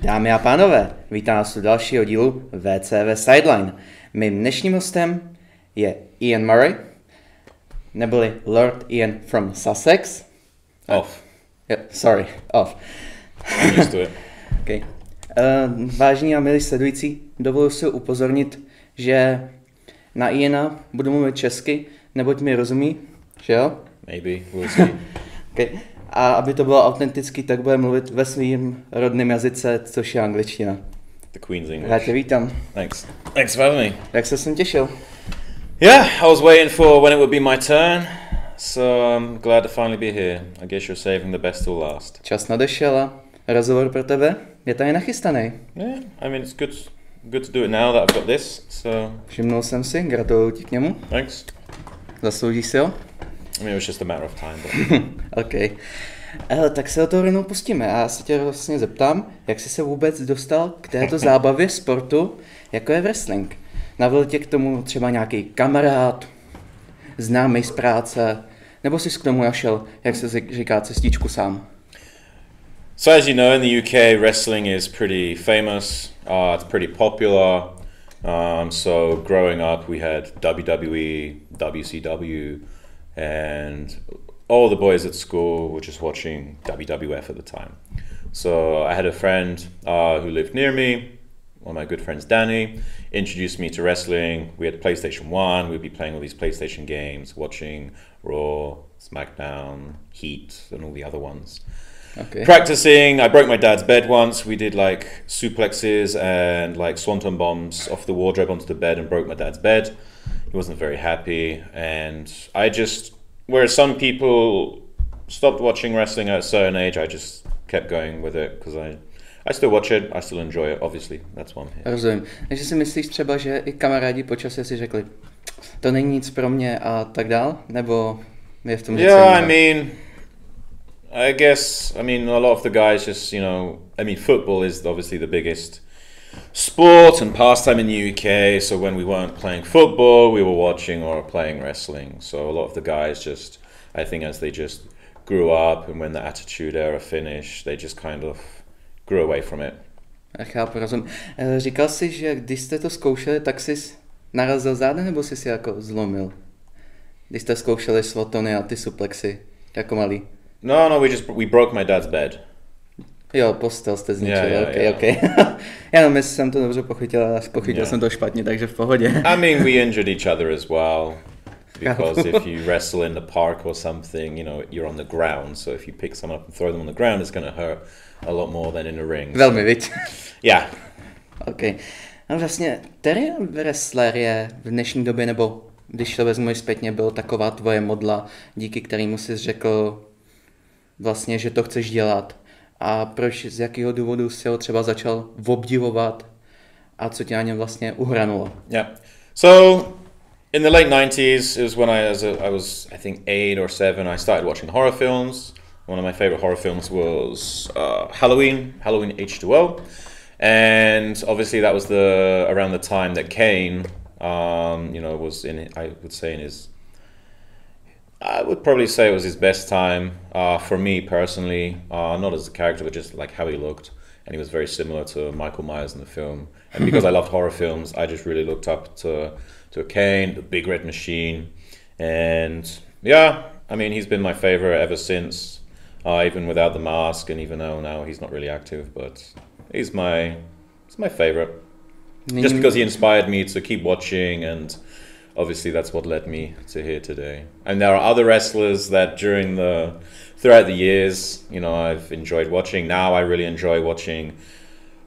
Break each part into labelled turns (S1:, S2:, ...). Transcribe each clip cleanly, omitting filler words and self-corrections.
S1: Dámy a pánové, vítám vás u dalšího dílu VcV SIDELINE. Mým dnešním hostem je Ian Murray, neboli Lord Ian from Sussex.
S2: Off.
S1: Sorry, off.
S2: I'm used to it.
S1: Okay. Vážení a milí sledující, dovoluji si upozornit, že na Iana budu mluvit česky, neboť mi rozumí, že jo?
S2: Maybe, we'll see.
S1: Okay. A aby to bylo autenticky, tak bude mluvit ve svým rodném jazyce, což je angličtina.
S2: The Queen's English.
S1: Já tě vítám.
S2: Thanks. Thanks for having me.
S1: Jak se jsem těšil.
S2: Yeah, I was waiting for when it would be my turn, so I'm glad to finally be here. I guess you're saving the best till last.
S1: Čas nadešel a rozhovor pro tebe je tady nachystaný.
S2: Yeah, I mean it's good to do it now that I've got this, so...
S1: Všimnul jsem si, gratuluju ti k němu.
S2: Thanks.
S1: Zasloužíš si ho?
S2: I mean it was just a matter of time, but...
S1: OK. Tak se o toho rovnou pustíme a já se tě vlastně zeptám, jak jsi se vůbec dostal k této zábavě sportu, jako je wrestling. Navedl tě k tomu třeba nějaký kamarád, známý z práce, nebo jsi k tomu našel, jak se říká, cestičku sám?
S2: So as you know, in the UK, wrestling is pretty famous. It's pretty popular. So growing up, we had WWE, WCW, and all the boys at school were just watching WWF at the time. So I had a friend who lived near me, one of my good friends, Danny, introduced me to wrestling. We had PlayStation 1, we'd be playing all these PlayStation games, watching Raw, SmackDown, Heat, and all the other ones.
S1: Okay.
S2: Practicing, I broke my dad's bed once. We did like suplexes and like swanton bombs off the wardrobe onto the bed and broke my dad's bed. He wasn't very happy, and I just, whereas some people stopped watching wrestling at a certain age, I just kept going with it because I still watch it, I still enjoy it, obviously, that's why I'm here.
S1: Rozumím. Takže si myslíš třeba, že i kamarádi po čase si řekli, to není nic pro mě a tak dál? Nebo je v tom něco
S2: Yeah,
S1: jiného?
S2: I mean, I guess, I mean, a lot of the guys just, you know, I mean, football is obviously the biggest sport and pastime in the UK, so when we weren't playing football, we were watching or playing wrestling. So a lot of the guys just, I think as they just grew up and when the Attitude Era finished, they just kind of grew away from it.
S1: Chápu, rozumím. Říkal jsi, že když jste to zkoušeli, tak jsi narazil záda, nebo jsi si jako zlomil? Když jste zkoušeli svotony a ty suplexy, jako malý.
S2: No, we broke my dad's bed.
S1: Jo, postel jste zničili,
S2: Yeah.
S1: okay. Já nevím, jestli jsem to dobře pochytil, ale pochytil jsem to špatně, takže v pohodě.
S2: I mean, we injured each other as well. Because if you wrestle in the park or something, you know, you're on the ground. So if you pick someone up and throw them on the ground, it's going to hurt a lot more than in a ring.
S1: Velmi, viď?
S2: Yeah.
S1: OK. A vlastně, který wrestler je v dnešní době, nebo když to vezmu zpětně, byl taková tvoje modla, díky kterému jsi řekl vlastně, že to chceš dělat? A proč, z jakého důvodu jsi ho třeba začal obdivovat a co tě na něm vlastně uhranulo?
S2: Yeah. So in the late 90s, it was when I was I think 8 or 7, I started watching horror films. One of my favorite horror films was Halloween H2O. And obviously that was around the time that Kane, you know, was I would probably say it was his best time for me personally, not as a character, but just like how he looked. And he was very similar to Michael Myers in the film. And because I loved horror films, I just really looked up to Kane, the Big Red Machine. And yeah, I mean, he's been my favorite ever since, even without the mask, and even though now he's not really active, but he's my favorite. Just because he inspired me to keep watching, and obviously that's what led me to here today. And there are other wrestlers that throughout the years, you know, I've enjoyed watching. Now I really enjoy watching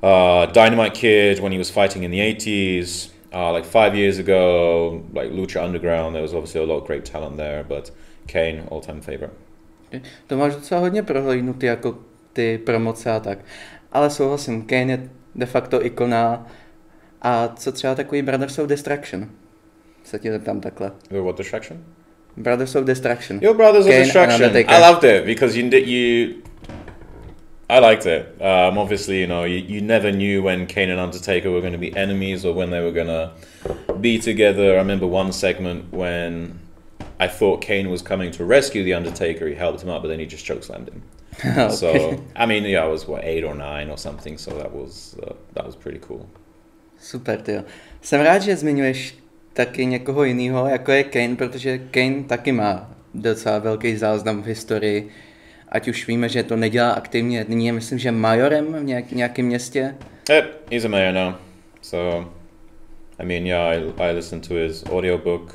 S2: Dynamite Kid when he was fighting in the 80s. Like 5 years ago, like Lucha Underground, there was obviously a lot of great talent there, but Kane, all-time favorite.
S1: To máš docela hodně prohlídnutý jako ty promoce a tak. Ale souhlasím, Kane je de facto ikona. A co třeba takový Brothers of Destruction? Se ti zeptám takhle.
S2: The what Destruction?
S1: Brothers of Destruction.
S2: Your Brothers of
S1: Kane
S2: Destruction. I loved it because I liked it. Obviously, you know, you never knew when Kane and Undertaker were going to be enemies or when they were going to be together. I remember one segment when I thought Kane was coming to rescue the Undertaker. He helped him up, but then he just chokeslammed him.
S1: Okay.
S2: So I mean, yeah, I was what 8 or 9 or something. So that was pretty cool.
S1: Super, tyjo. Jsem rád, že zmiňuješ taky někoho jiného, jako je Kane, protože Kane taky má docela velký záznam v historii. Ať už víme, že to nedělá aktivně, nyní je myslím, že majorem v nějakém městě.
S2: Yep, he's a mayor now. So, I mean, yeah, I listened to his audiobook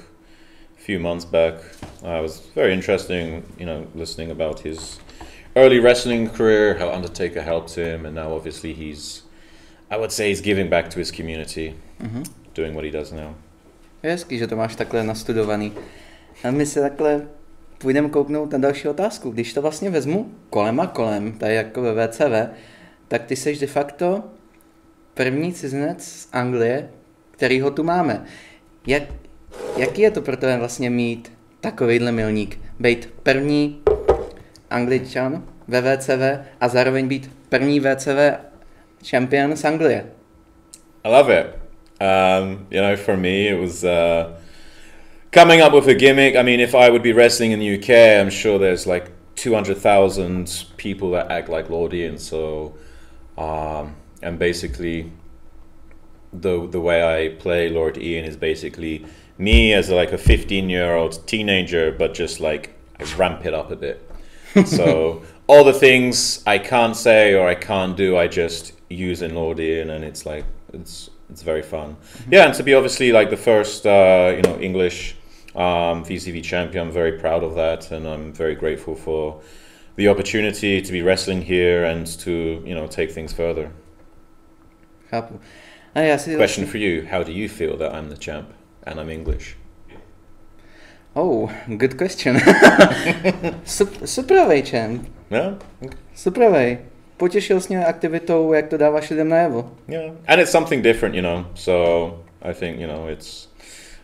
S2: a few months back. It was very interesting, you know, listening about his early wrestling career, how Undertaker helped him, and now obviously I would say he's giving back to his community, doing what he does now.
S1: Je hezký, že to máš takhle nastudovaný. A my se takhle půjdeme kouknout na další otázku. Když to vlastně vezmu kolem a kolem, tady jako ve VcV, tak ty seš de facto první cizinec z Anglie, kterýho tu máme. Jaký je to pro tebe vlastně mít takovejhle milník? Být první Angličan ve VcV a zároveň být první VcV šampion z Anglie?
S2: I love it. You know, for me, it was coming up with a gimmick. I mean, if I would be wrestling in the UK, I'm sure there's like 200,000 people that act like Lord Ian. So, and basically, the way I play Lord Ian is basically me as like a 15-year-old teenager, but just like I ramp it up a bit. So all the things I can't say or I can't do, I just use in Lord Ian, and it's like it's very fun. Yeah, and to be obviously like the first English VcV champion, I'm very proud of that, and I'm very grateful for the opportunity to be wrestling here and to take things further.
S1: Chápu. A já si
S2: Question for you: how do you feel that I'm the champ and I'm English?
S1: Oh, good question. Superovej champ.
S2: Yeah.
S1: Superovej. Potěšil s mě aktivitou, jak to dáváš lidem najevo.
S2: Yeah, and it's something different, so I think,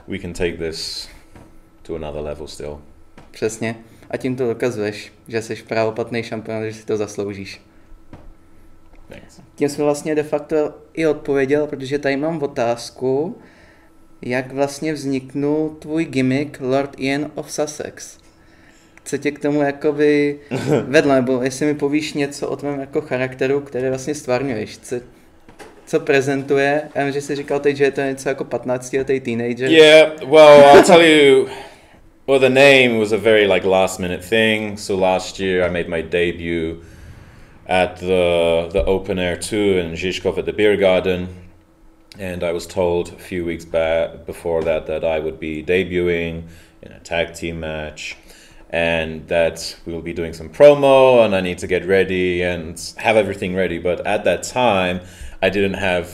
S2: we can take this to another level still.
S1: Přesně. A tím to dokazuješ, že jsi právoplatný šampion, že si to zasloužíš.
S2: Thanks.
S1: Tím jsme vlastně de facto i odpověděl, protože tady mám otázku, jak vlastně vzniknul tvůj gimmick Lord Ian of Sussex. Co tě k tomu jakoby vedlo, nebo jestli mi povíš něco o tvém jako charakteru, který vlastně stvárňuješ, co prezentuje. Já vím, že jsi říkal teď, že je to něco jako 15letý teenager.
S2: Yeah, well, I'll tell you, well, the name was a very like last minute thing. So last year I made my debut at the open air 2 in Žižkov at the beer garden. And I was told a few weeks back before that I would be debuting in a tag team match, and that we will be doing some promo, and I need to get ready and have everything ready. But at that time, I didn't have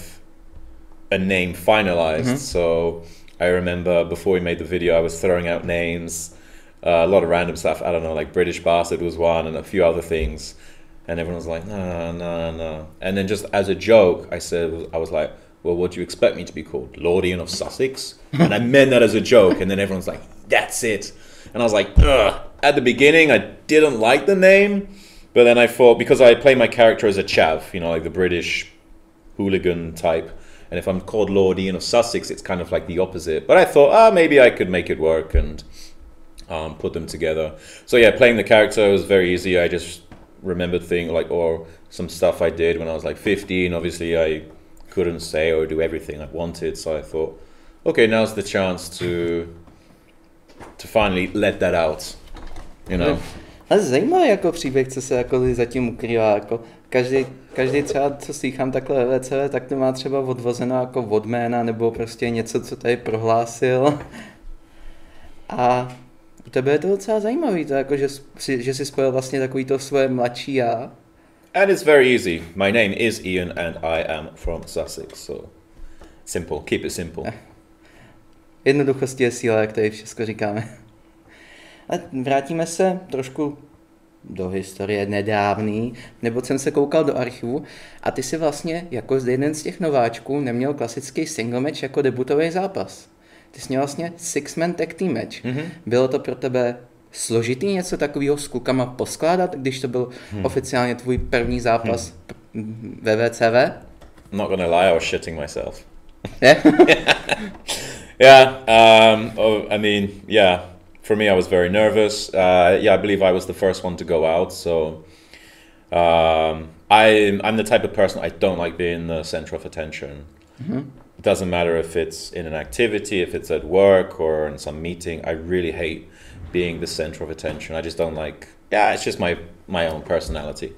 S2: a name finalized. So I remember before we made the video, I was throwing out names, a lot of random stuff. I don't know, like British Bastard was one, and a few other things. And everyone was like, no. And then just as a joke, I was like, well, what do you expect me to be called? Lord Ian of Sussex? And I meant that as a joke, and then everyone's like, that's it. And I was like, ugh. At the beginning, I didn't like the name, but then I thought, because I play my character as a chav, like the British hooligan type, and if I'm called Lord Ian of Sussex, it's kind of like the opposite. But I thought, maybe I could make it work and put them together. So yeah, playing the character was very easy. I just remembered things or some stuff I did when I was like 15. Obviously, I couldn't say or do everything I wanted, so I thought, okay, now's the chance to finally let that out,
S1: Ale zajímavý jako příběh, co se jako zatím ukrývá, jako každý třeba, co slýchám takhle ve VcV, tak to má třeba odvozeno jako od jména, nebo prostě něco, co tady prohlásil. A u tebe je to docela zajímavý, to jako, že jsi spojil vlastně takový to svoje mladší já.
S2: And it's very easy. My name is Ian and I am from Sussex, so simple, keep it simple.
S1: Jednoduchost je síla, jak tady v Česku říkáme. A vrátíme se trošku do historie nedávný, nebo jsem se koukal do archivu a ty si vlastně jako jeden z těch nováčků neměl klasický single match jako debutový zápas. Ty jsi měl vlastně six-man tag team match. Bylo to pro tebe složitý něco takového s klukama poskládat, když to byl oficiálně tvůj první zápas ve VcV?
S2: Not gonna lie, I was shitting myself.
S1: Yeah?
S2: I mean, yeah. For me, I was very nervous. I believe I was the first one to go out, so I'm the type of person, I don't like being the center of attention. It doesn't matter if it's in an activity, if it's at work or in some meeting. I really hate being the center of attention. I just don't like, it's just my own personality.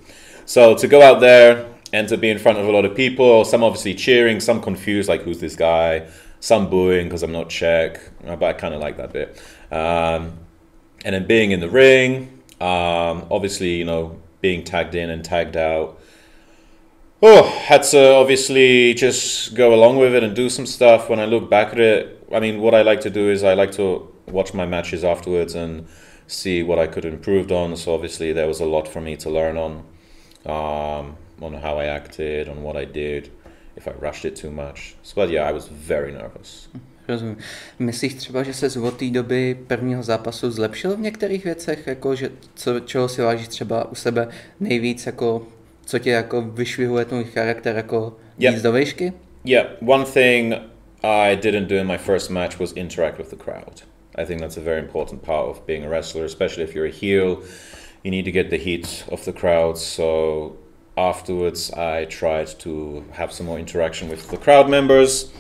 S2: So to go out there and to be in front of a lot of people, some obviously cheering, some confused, like who's this guy, some booing because I'm not Czech, but I kind of like that bit. And then being in the ring, obviously, you know, being tagged in and tagged out. Had to obviously just go along with it and do some stuff. When I look back at it, I mean, what I like to do is I like to watch my matches afterwards and see what I could have improved on. So obviously there was a lot for me to learn on how I acted, on what I did, if I rushed it too much. So, but yeah, I was very nervous.
S1: Rozumím. Myslíš třeba, že se od té doby prvního zápasu zlepšil v některých věcech, jako že čeho si vážíš třeba u sebe nejvíc, jako co tě jako vyšvihuje tvůj charakter jako víc do výšky?
S2: Yeah, one thing I didn't do in my first match was interact with the crowd. I think that's a very important part of being a wrestler, especially if you're a heel. You need to get the heat of the crowd. So afterwards, I tried to have some more interaction with the crowd members.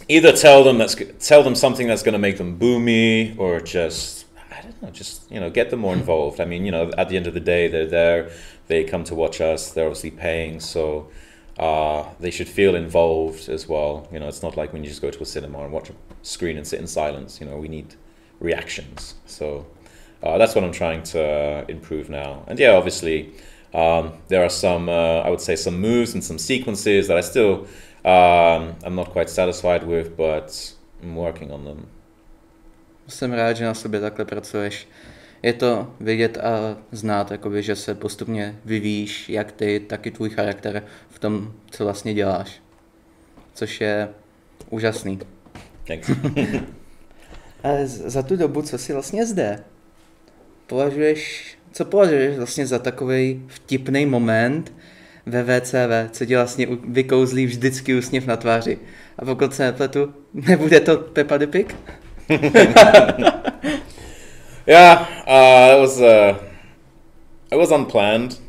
S2: Either tell them something that's going to make them boo me, or just, I don't know, just, you know, get them more involved. I mean, you know, at the end of the day, they're there, they come to watch us, they're obviously paying, so they should feel involved as well. You know, it's not like when you just go to a cinema and watch a screen and sit in silence. You know, we need reactions. So that's what I'm trying to improve now. And yeah, obviously, there are some, I would say, some moves and some sequences that I still I'm not quite satisfied with, but I'm working on them.
S1: Jsem rád, že na sobě takhle pracuješ. Je to vidět a znát, jakoby, že se postupně vyvíjíš, jak ty, tak i tvůj charakter v tom, co vlastně děláš. Což je úžasný.
S2: Thanks.
S1: Ale za tu dobu, co jsi vlastně zde, co považuješ vlastně za takovej vtipný moment ve VcV, co ti vlastně vykouzlí vždycky úsměv na tváři? A pokud se nepletu, nebude to Peppa the Pig?
S2: Yeah, it was unplanned.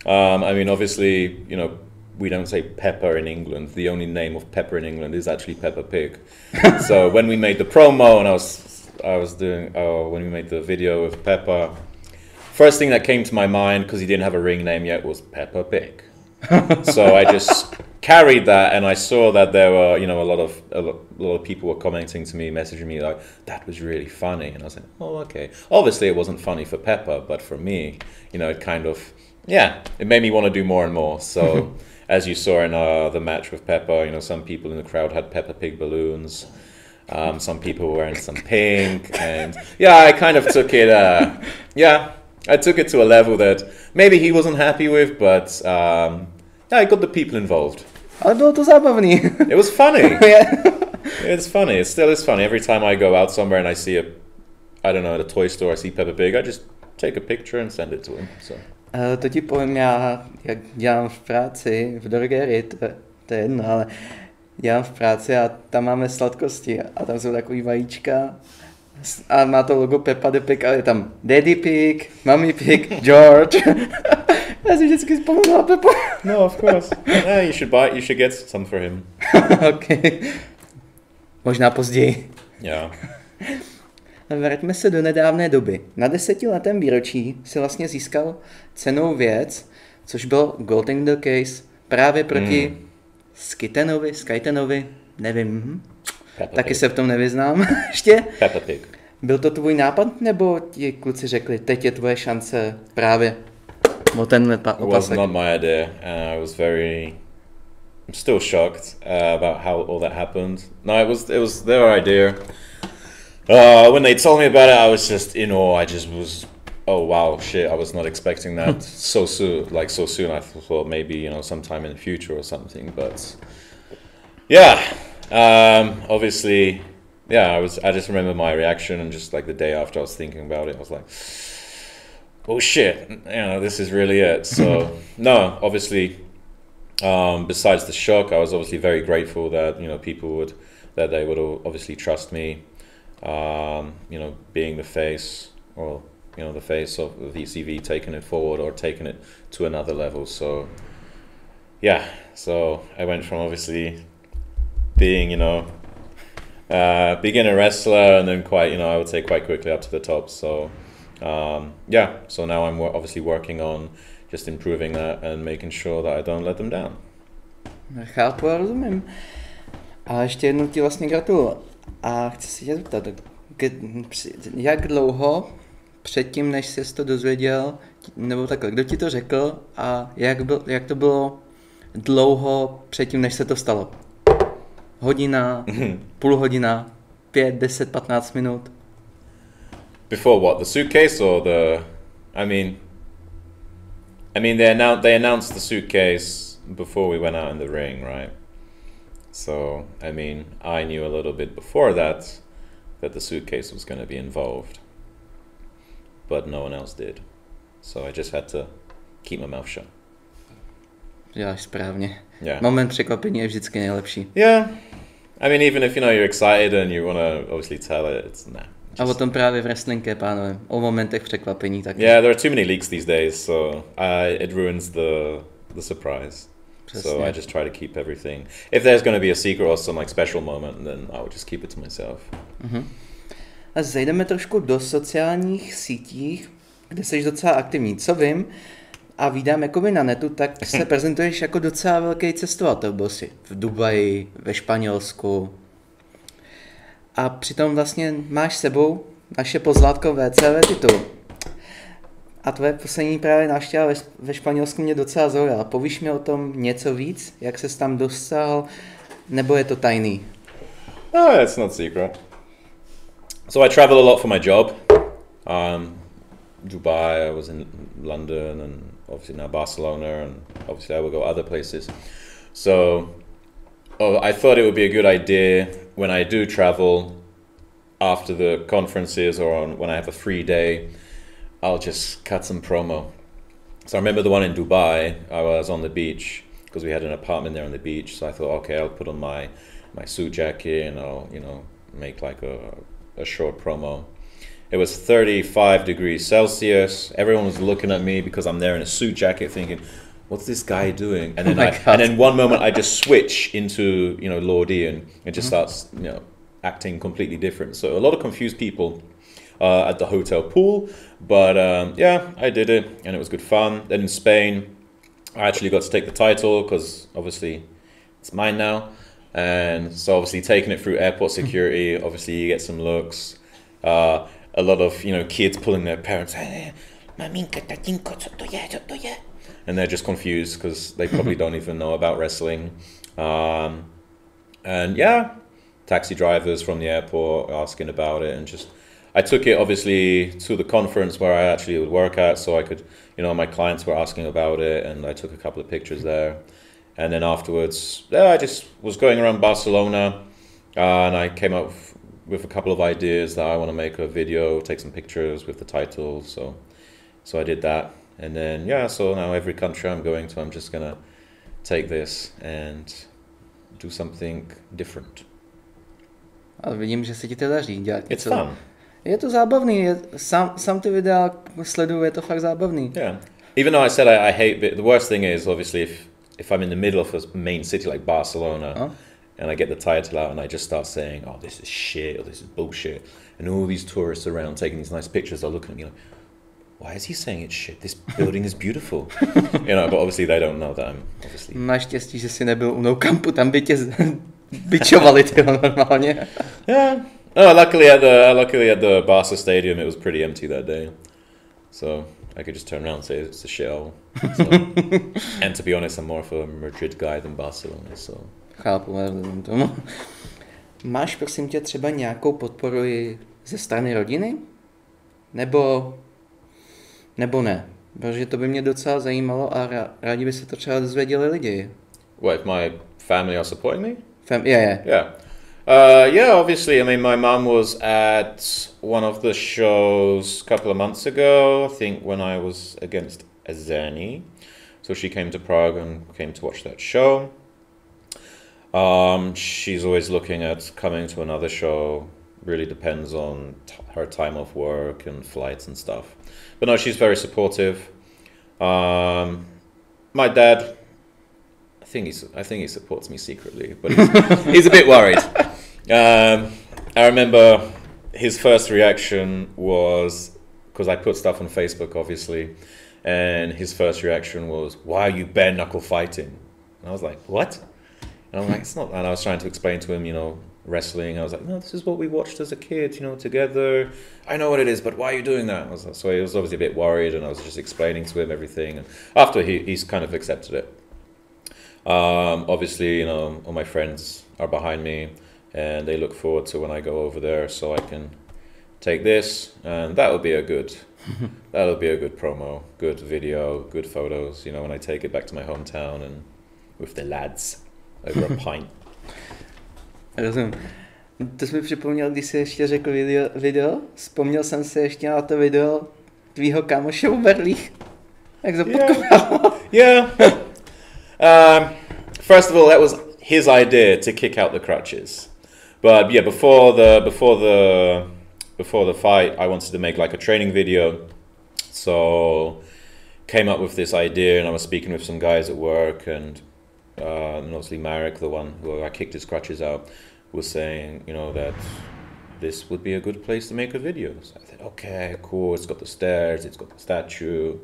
S2: I mean, obviously, you know, we don't say pepper in England. The only name of pepper in England is actually Peppa Pig. So when we made the promo and I was doing when we made the video with Peppa, first thing that came to my mind, because he didn't have a ring name yet, was Peppa Pig. So I just carried that, and I saw that there were, you know, a lot of people were commenting to me, messaging me like, that was really funny. And I was like, oh, okay. Obviously it wasn't funny for Peppa, but for me, you know, it kind of, yeah, it made me want to do more and more. So as you saw in the match with Peppa, you know, some people in the crowd had Peppa Pig balloons. Some people were wearing some pink, and yeah, I kind of took it, I took it to a level that maybe he wasn't happy with, but yeah, I got the people involved.
S1: Ale bylo to zábavný.
S2: It was funny.
S1: Yeah.
S2: It's funny. It still is funny. Every time I go out somewhere and I see I don't know, at a toy store, I see Peppa Pig, I just take a picture and send it to him. So.
S1: To ti povím, já, jak dělám v práci, v drogerii, to je jedno, ale dělám v práci a tam máme sladkosti a tam jsou takový vajíčka a má to logo Peppa the Pig, ale je tam Daddy Pig, Mommy Pig, George. Já si vždycky vzpomínám na Peppu.
S2: No, of course. Yeah, you should get some for him.
S1: Okay. Možná později.
S2: Yeah.
S1: Vraťme se do nedávné doby. Na 10letém výročí si vlastně získal cennou věc, což byl Gold in the Case, právě proti Skytenovi, nevím. Taky se v tom nevyznám ještě.
S2: Peppa Pig.
S1: Byl to tvůj nápad, nebo ti kluci řekli, teď je tvoje šance právě o tenhle opasek?
S2: It was not my idea. I'm still shocked about how all that happened. No, it was their idea. When they told me about it, I was just in awe. I just was, oh wow, shit! I was not expecting that so soon. I thought, well, maybe, you know, sometime in the future or something. But yeah, obviously, yeah. I just remember my reaction, and just like the day after, I was thinking about it. I was like, oh shit! You know, this is really it. So no, obviously, besides the shock, I was obviously very grateful that, you know, that they would obviously trust me. You know, being the face, or you know, the face of VcV, taking it forward or taking it to another level. So yeah, so I went from obviously being, you know, beginner wrestler, and then quite, you know, I would say quite quickly up to the top. So yeah, so now I'm obviously working on just improving that and making sure that I don't let them down.
S1: Chápu a rozumím. A ještě jednou ti vlastně gratuluju. A chci se tě zeptat, jak dlouho předtím, než jsi to dozvěděl, nebo takhle, kdo ti to řekl a jak to bylo dlouho předtím, než se to stalo? Hodina, půl hodina, 5, 10, 15 minut?
S2: Before what? The suitcase or the... I mean, they announced the suitcase before we went out in the ring, right? So, I mean, I knew a little bit before that the suitcase was going to be involved, but no one else did. So I just had to keep my mouth shut.
S1: Děláš správně.
S2: Yeah.
S1: Moment překvapení je vždycky nejlepší.
S2: Yeah. I mean, even if, you know, you're excited and you want to obviously tell it, it's nah.
S1: A o tom právě wrestling je, pánové. O momentech překvapení taky.
S2: Yeah, there are too many leaks these days, so it ruins the surprise. Přesně. So I just try to keep everything. If there's going to be a secret or some like special moment, then I would just keep it to myself.
S1: A zajdeme trošku do sociálních sítích, kde jsi docela aktivní. Co vím a vídám jakoby na netu, tak se prezentuješ jako docela velký cestovatel. Byl jsi v Dubaji, ve Španělsku. A přitom vlastně máš s sebou naše pozlátko VcV titul. A tvoje poslední právě návštěva ve Španělsku mě docela zaujala. Povíš mi o tom něco víc? Jak ses tam dostal? Nebo je to tajný?
S2: No, it's not secret. So I travel a lot for my job. Dubai, I was in London, and obviously now Barcelona, and obviously I will go other places. So I thought it would be a good idea when I do travel after the conferences or when I have a free day, I'll just cut some promo. So I remember the one in Dubai, I was on the beach because we had an apartment there on the beach. So I thought, okay, I'll put on my suit jacket and I'll, you know, make like a short promo. It was 35 degrees Celsius. Everyone was looking at me because I'm there in a suit jacket thinking, what's this guy doing? And then and then one moment I just switch into, you know, Lord Ian and just starts, you know, acting completely different. So a lot of confused people at the hotel pool, but yeah, I did it and it was good fun. Then in Spain, I actually got to take the title because obviously it's mine now. And so obviously taking it through airport security, obviously you get some looks. A lot of, you know, kids pulling their parents, maminka, tatinko, co to je? And they're just confused because they probably don't even know about wrestling. And yeah, taxi drivers from the airport asking about it, and just I took it obviously to the conference where I actually would work at, so I could, you know, my clients were asking about it, and I took a couple of pictures there. And then afterwards, yeah, I just was going around Barcelona, and I came up with a couple of ideas that I want to make a video, take some pictures with the title. So I did that, and then yeah, so now every country I'm going to, I'm just gonna take this and do something different.
S1: Ale vidím, že se ti to daří dělat.
S2: It's fun.
S1: Je to zábavný, sám ty videa sleduju, je to fakt zábavný.
S2: Yeah. Even though I said I hate it, the worst thing is obviously if I'm in the middle of a main city like Barcelona and I get the title out and I just start saying, oh, this is shit or this is bullshit, and all these tourists around taking these nice pictures are looking at me like, why is he saying it's shit? This building is beautiful. You know, but obviously they don't know that I'm obviously... Máš
S1: štěstí, že jsi nebyl u No Campu, tam by tě bičovali normálně.
S2: Yeah. Oh, luckily at the Barca stadium it was pretty empty that day. So I could just turn around and say it's a shithole. So, and to be honest, I'm more of a Madrid guy than Barcelona, so...
S1: Chápu, rozumím tomu. Máš, prosím tě, třeba nějakou podporu i ze strany rodiny? Nebo ne? Protože to by mě docela zajímalo a rádi by se to třeba dozvěděli lidi.
S2: What, if my family are supporting me?
S1: Yeah.
S2: Yeah, obviously. I mean, my mum was at one of the shows a couple of months ago, I think when I was against Azani. So she came to Prague and came to watch that show. She's always looking at coming to another show really depends on her time off work and flights and stuff. But no, she's very supportive. My dad, I think he supports me secretly, but he's a bit worried. I remember his first reaction was, because I put stuff on Facebook, obviously, and his first reaction was, "Why are you bare knuckle fighting?" And I was like, "What?" And I'm like, "It's not." And I was trying to explain to him, you know, wrestling. I was like, "No, this is what we watched as a kid, you know, together. I know what it is, but why are you doing that?" So he was obviously a bit worried, and I was just explaining to him everything. And after he's kind of accepted it. Obviously, you know, all my friends are behind me, and they look forward to when I go over there, so I can take this, and that'll be a good promo, good video, good photos. You know, when I take it back to my hometown and with the lads over a pint.
S1: Rozumím. To jsi mi připomněl, když jsi ještě řekl video, vzpomněl jsem se ještě na to video tvýho kámoše u berlích. Jak zapotkoval.
S2: Yeah. First of all, that was his idea to kick out the crutches. But yeah, before the fight, I wanted to make like a training video. So came up with this idea, and I was speaking with some guys at work, and obviously Marek, the one who I kicked his crutches out, was saying, you know, that this would be a good place to make a video. So I thought, okay, cool. It's got the stairs, it's got the statue,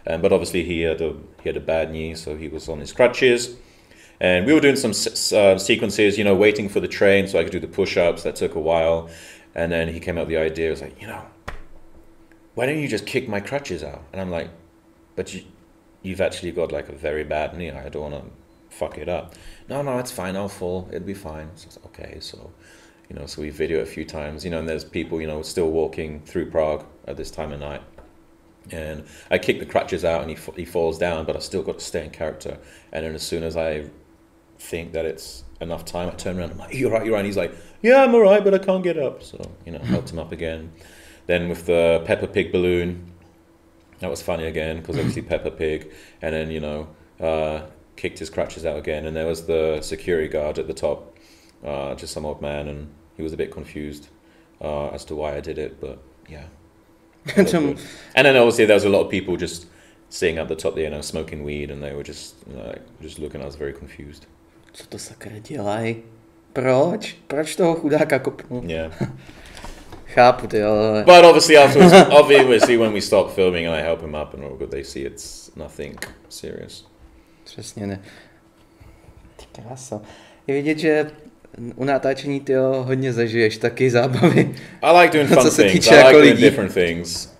S2: but obviously he had a bad knee, so he was on his crutches. And we were doing some sequences, you know, waiting for the train so I could do the push-ups. That took a while. And then he came up with the idea, was like, you know, why don't you just kick my crutches out? And I'm like, but you've actually got like a very bad knee. I don't want to fuck it up. No, it's fine. I'll fall. It'll be fine. So I was like, okay, so, you know, so we video a few times, you know, and there's people, you know, still walking through Prague at this time of night. And I kick the crutches out, and he falls down, but I still got to stay in character. And then as soon as I think that it's enough time, I turn around, I'm like, you're right. And he's like, yeah, I'm all right, but I can't get up. So, you know, helped him up again. Then with the Peppa Pig balloon, that was funny again, because obviously Peppa Pig. And then, you know, kicked his crutches out again. And there was the security guard at the top, just some old man, and he was a bit confused as to why I did it, but yeah. And then obviously there was a lot of people just sitting at the top there, you know, smoking weed, and they were just like, just looking. I was very confused.
S1: Co to sakra dělají? Proč? Proč toho chudáka kopnu?
S2: Yeah.
S1: Chápu ty, ale...
S2: But obviously afterwards, obviously when we stop filming and I help him up and all good, they see it's nothing serious.
S1: Přesně ne. Ty krása. Je vidět, že u natáčení ty hodně zažiješ taky zábavy.
S2: I like doing fun things. I like doing different things.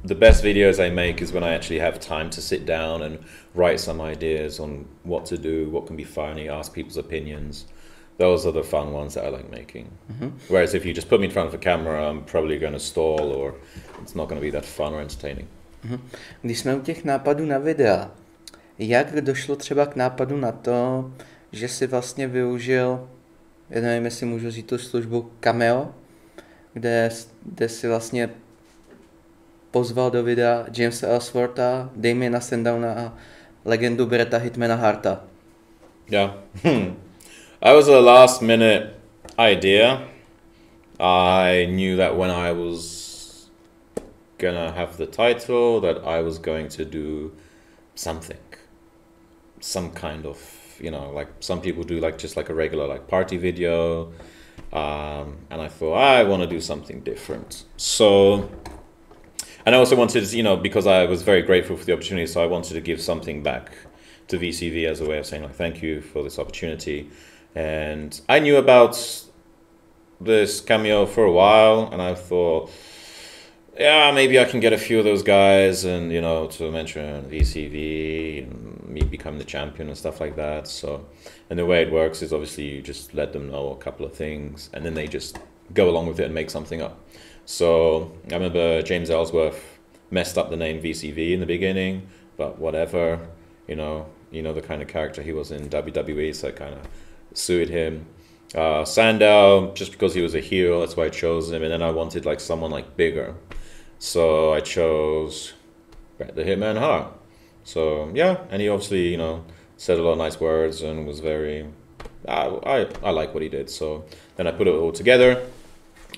S2: The best videos I make is when I actually have time to sit down and write some ideas on what to do, what can be funny, ask people's opinions. Those are the fun ones that I like making. Whereas if you just put me in front of a camera, I'm probably going to stall, or it's not going to be that fun or entertaining.
S1: Když jsme u těch nápadů na videa, jak došlo třeba k nápadu na to, že si vlastně využil, já nevím, jestli můžu říct tu službu Cameo, kde si vlastně pozval do videa Jamesa Ellswortha, Damiena Sandowna a legendu Bretta Hitmana Harta.
S2: Yeah. I was a last minute idea. I knew that when I was gonna have the title, that I was going to do something. Some kind of, you know, like some people do like just like a regular like party video. And I thought I want to do something different. So, and I also wanted, you know, because I was very grateful for the opportunity, so I wanted to give something back to VcV as a way of saying like, thank you for this opportunity. And I knew about this Cameo for a while, and I thought, yeah, maybe I can get a few of those guys, and, you know, to mention VcV and me becoming the champion and stuff like that. So, and the way it works is obviously you just let them know a couple of things, and then they just go along with it and make something up. So I remember James Ellsworth messed up the name VcV in the beginning, but whatever, you know the kind of character he was in WWE, so I kind of sued him. Sandow, just because he was a heel, that's why I chose him, and then I wanted like someone like bigger, so I chose Bret the Hitman Hart. So yeah, and he obviously, you know, said a lot of nice words and was very I like what he did. So then I put it all together,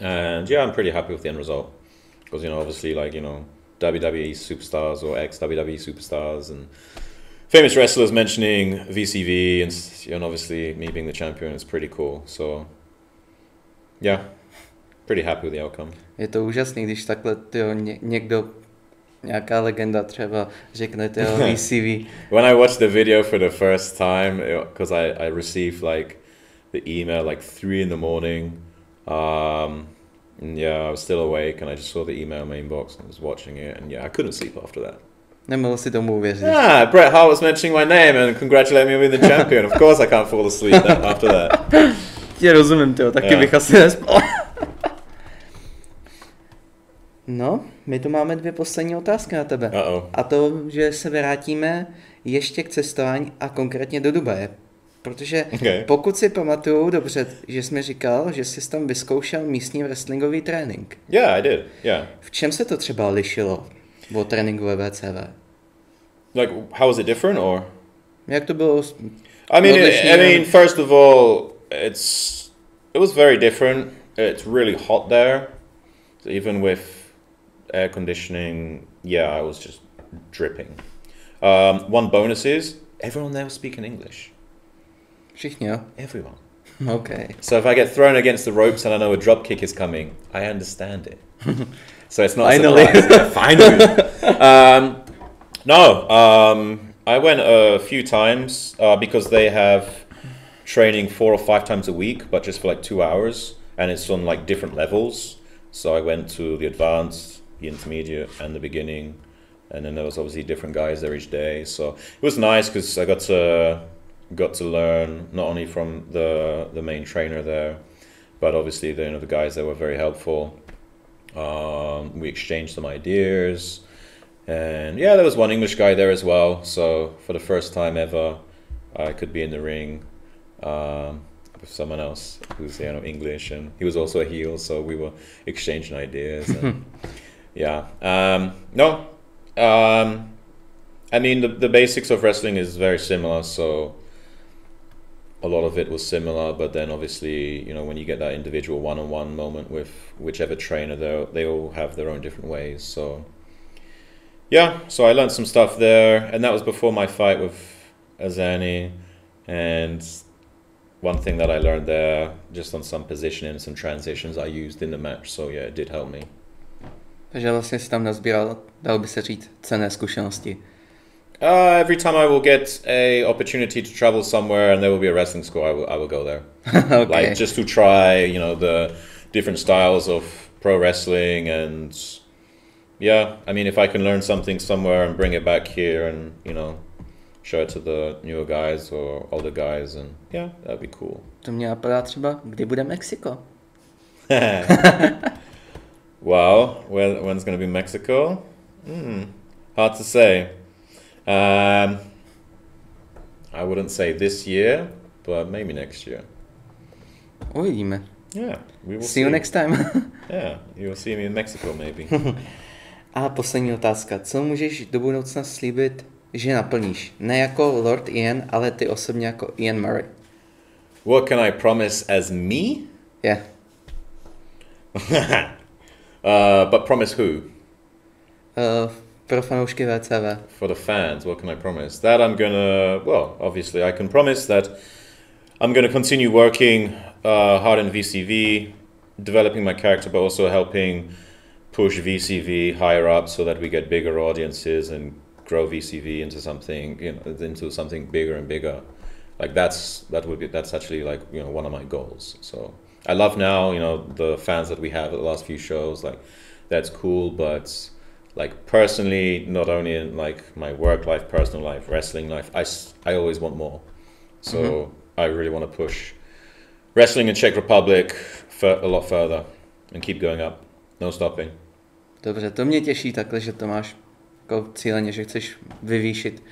S2: and yeah, I'm pretty happy with the end result. Because, obviously, like, WWE superstars or ex-WWE superstars and famous wrestlers mentioning VcV and obviously me being the champion is pretty cool. So yeah, pretty happy with the outcome.
S1: Je to úžasný, když takhle někdo, nějaká legenda třeba řekne VcV.
S2: When I watched the video for the first time, because I received like the email like 3 in the morning. Yeah, I was still awake and I just saw the email in my inbox and I was watching it and yeah, I couldn't sleep after that.
S1: Nemohl si tomu uvěřit.
S2: Bret Hart was mentioning my name and congratulating me with the champion. Of course I can't fall asleep after that.
S1: Tě rozumím, taky bych asi nespal. No, my tu máme 2 poslední otázky na tebe. A to, že se vrátíme ještě k cestování a konkrétně do Dubaje. Protože pokud si pamatuju dobře, že jsi mi říkal, že jsi tam vyzkoušel místní wrestlingový trénink.
S2: Yeah, I did. Yeah.
S1: V čem se to třeba lišilo od tréninku ve VcV?
S2: Like, how was it different, or?
S1: Jak to bylo?
S2: I mean, first of all, it was very different. It's really hot there. So even with air conditioning, yeah, I was just dripping. One bonus is everyone there was speaking English.
S1: Všichni, jo?
S2: Everyone.
S1: Okay.
S2: So if I get thrown against the ropes and I know a drop kick is coming, I understand it. So it's not
S1: finally.
S2: Finally. I went a few times because they have training 4 or 5 times a week, but just for like 2 hours, and it's on like different levels. So I went to the advanced, the intermediate, and the beginning, and then there was obviously different guys there each day. So it was nice because I got to learn not only from the main trainer there, but obviously the guys that were very helpful. We exchanged some ideas, and yeah, there was one English guy there as well. So for the first time ever, I could be in the ring with someone else who's English, and he was also a heel, so we were exchanging ideas. And yeah, I mean the basics of wrestling is very similar, so a lot of it was similar, but then obviously, when you get that individual one-on-one moment with whichever trainer, they all have their own different ways. So yeah, so I learned some stuff there, and that was before my fight with Azani. And one thing that I learned there, just on some positioning, some transitions I used in the match, so yeah, it did help me.
S1: Takže vlastně si tam nazbíral, dal by se říct, cenné zkušenosti.
S2: Every time I will get a opportunity to travel somewhere and there will be a wrestling school, I will go there.
S1: Okay.
S2: Like just to try, the different styles of pro wrestling, and yeah, I mean, if I can learn something somewhere and bring it back here and, show it to the newer guys or older guys, and yeah, that'd be cool.
S1: To mě napadá třeba, kdy bude Mexiko?
S2: Well, when's going to be Mexico? Hard to say. I wouldn't say this year, but maybe next year.
S1: Uvidíme.
S2: Yeah, we will
S1: see you next time.
S2: Yeah, you will see me in Mexico maybe.
S1: A poslední otázka. Co můžeš do budoucna slíbit, že naplníš? Ne jako Lord Ian, ale ty osobně jako Ian Murray.
S2: What can I promise as me?
S1: Yeah.
S2: But promise who?
S1: Pro fanoušky VcV.
S2: For the fans, what can I promise? That obviously I can promise that I'm gonna continue working hard in VcV, developing my character, but also helping push VcV higher up so that we get bigger audiences and grow VcV into something bigger and bigger. Like that's actually like one of my goals. So I love now the fans that we have at the last few shows. Like that's cool, but like personally, not only in like my work life, personal life, wrestling life, I always want more. So I really want to push wrestling in Czech Republic a lot further and keep going up, no stopping.
S1: Dobře, to mě těší takhle, že to máš jako cíleně, že chceš vyvýšit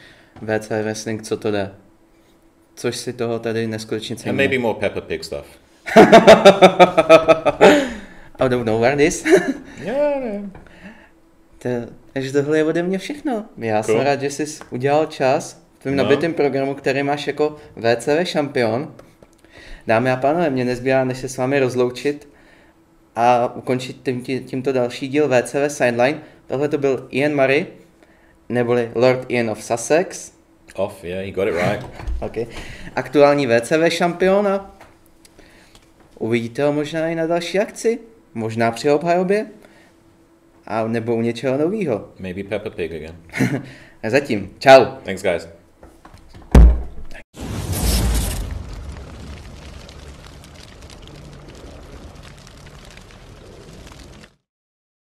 S1: VC wrestling, co to jde. Což si toho tady neskutečně cením.
S2: And maybe more Peppa Pig stuff.
S1: I don't know where this.
S2: Yeah.
S1: Takže tohle je ode mě všechno. Já jsem rád, že jsi udělal čas v tvým nabitém programu, který máš jako VcV šampion. Dámy a pánové, mě nezbývá, než se s vámi rozloučit a ukončit tímto další díl VcV SIDELINE. Tohle to byl Ian Murray, neboli Lord Ian Of Sussex.
S2: Yeah, you got it right.
S1: Okay. Aktuální VcV šampiona. Uvidíte ho možná i na další akci, možná při obhajobě, a nebo u něčeho nového.
S2: Maybe Peppa Pig again.
S1: Zatím, čau.
S2: Thanks, guys.